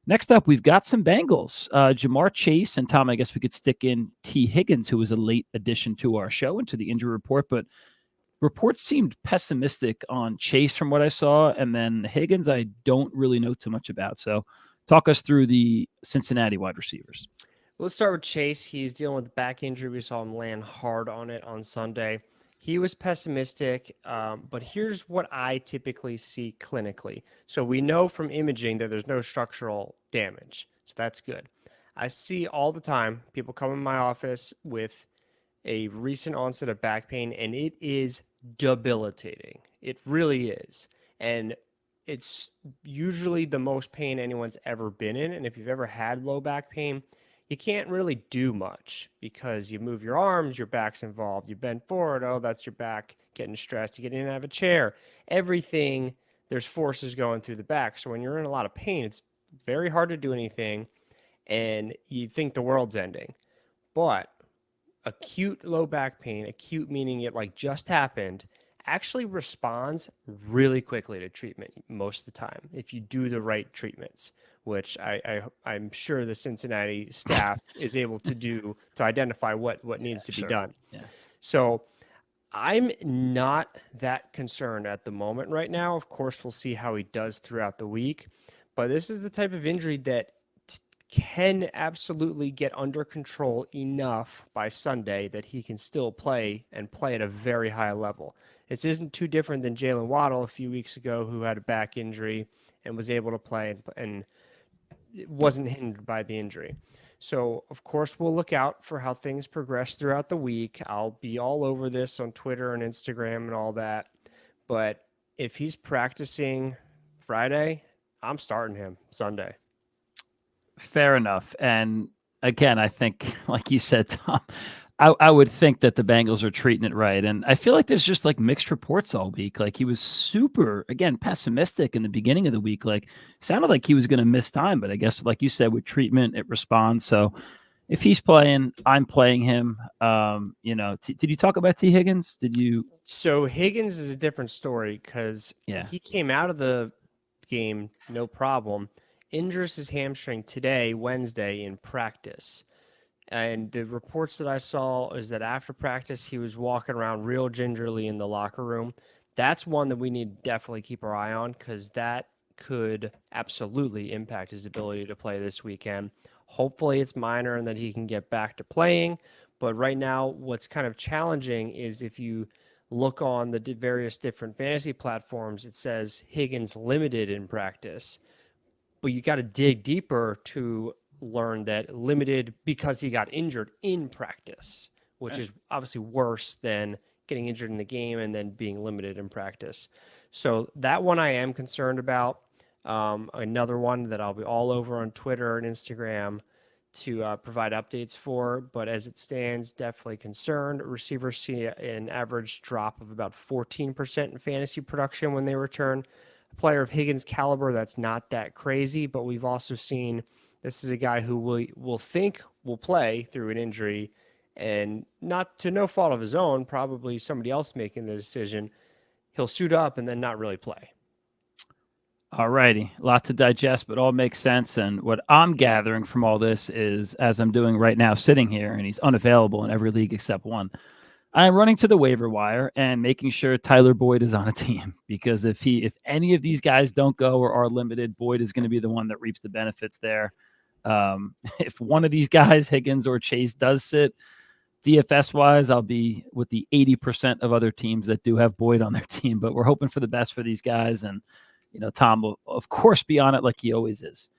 Next up, we've got some Bengals. Jamar Chase and Tom, I guess we could stick in T. Higgins, who was a late addition to our show and to the injury report, but reports seemed pessimistic on Chase from what I saw. And then Higgins, I don't really know too much about. So talk us through the Cincinnati wide receivers. Let's start with Chase. He's dealing with a back injury. We saw him land hard on it on Sunday. He was pessimistic, but here's what I typically see clinically. So we know from imaging that there's no structural damage. So that's good. I see all the time people come in my office with a recent onset of back pain, and it is debilitating. It really is. And it's usually the most pain anyone's ever been in. And if you've ever had low back pain, you can't really do much because you move your arms, your back's involved. You bend forward, oh, that's your back getting stressed. You get in and out of a chair. Everything, there's forces going through the back. So when you're in a lot of pain, it's very hard to do anything, and you think the world's ending. But acute low back pain, acute meaning it like just happened, actually responds really quickly to treatment most of the time if you do the right treatments, which I'm sure the Cincinnati staff is able to do to identify what needs to be done. Yeah. So I'm not that concerned at the moment right now. Of course, we'll see how he does throughout the week, but this is the type of injury that can absolutely get under control enough by Sunday that he can still play and play at a very high level. This isn't too different than Jalen Waddle a few weeks ago, who had a back injury and was able to play and wasn't hindered by the injury. So, of course, we'll look out for how things progress throughout the week. I'll be all over this on Twitter and Instagram and all that. But if he's practicing Friday, I'm starting him Sunday. Fair enough. And again, I think, like you said, Tom, I would think that the Bengals are treating it right. And I feel like there's just like mixed reports all week. Like he was super, again, pessimistic in the beginning of the week. Like sounded like he was going to miss time, but I guess, like you said, with treatment, it responds. So if he's playing, I'm playing him. Did you talk about T. Higgins? Did you? So Higgins is a different story because he came out of the game, no problem, injures his hamstring today, Wednesday, in practice. And the reports that I saw is that after practice, he was walking around real gingerly in the locker room. That's one that we need to definitely keep our eye on because that could absolutely impact his ability to play this weekend. Hopefully it's minor and that he can get back to playing. But right now, what's kind of challenging is if you look on the various different fantasy platforms, it says Higgins limited in practice. But you got to dig deeper to learn that limited because he got injured in practice, which is obviously worse than getting injured in the game and then being limited in practice. So that one I am concerned about. Another one that I'll be all over on Twitter and Instagram to provide updates for, but as it stands, definitely concerned. Receivers see an average drop of about 14% in fantasy production when they return. A player of Higgins' caliber, that's not that crazy, but we've also seen this is a guy who will think will play through an injury, and not to no fault of his own, probably somebody else making the decision. He'll suit up and then not really play. All righty. A lot to digest, but all makes sense. And what I'm gathering from all this is, as I'm doing right now, sitting here, and he's unavailable in every league except one, I'm running to the waiver wire and making sure Tyler Boyd is on a team, because if any of these guys don't go or are limited, Boyd is going to be the one that reaps the benefits there. If one of these guys, Higgins or Chase, does sit, DFS wise, I'll be with the 80% of other teams that do have Boyd on their team, but we're hoping for the best for these guys. And Tom will, of course, be on it like he always is.